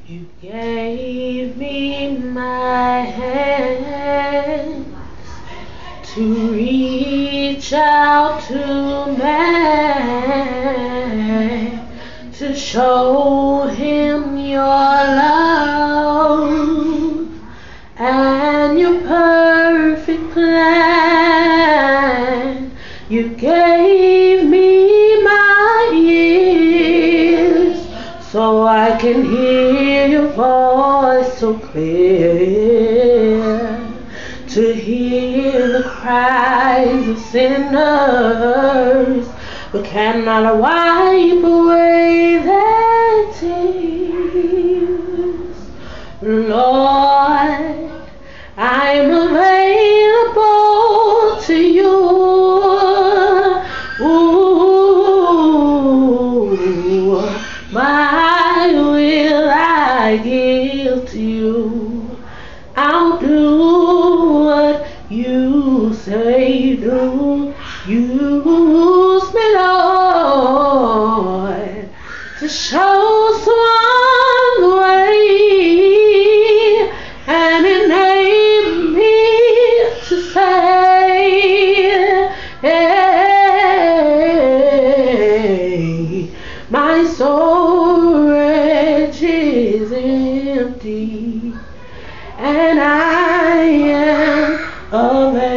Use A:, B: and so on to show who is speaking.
A: You gave me my hands to reach out to man, to show him your love and your perfect plan. You gave me my ears so I can hear your voice so clear, to hear the cries of sinners but cannot wipe away their tears. Lord, I'm available to you. Ooh, my will I give to you. I'll do what you say do. Use me, Lord, to show someone the way and enable me to say, hey, my storage is empty and I am available.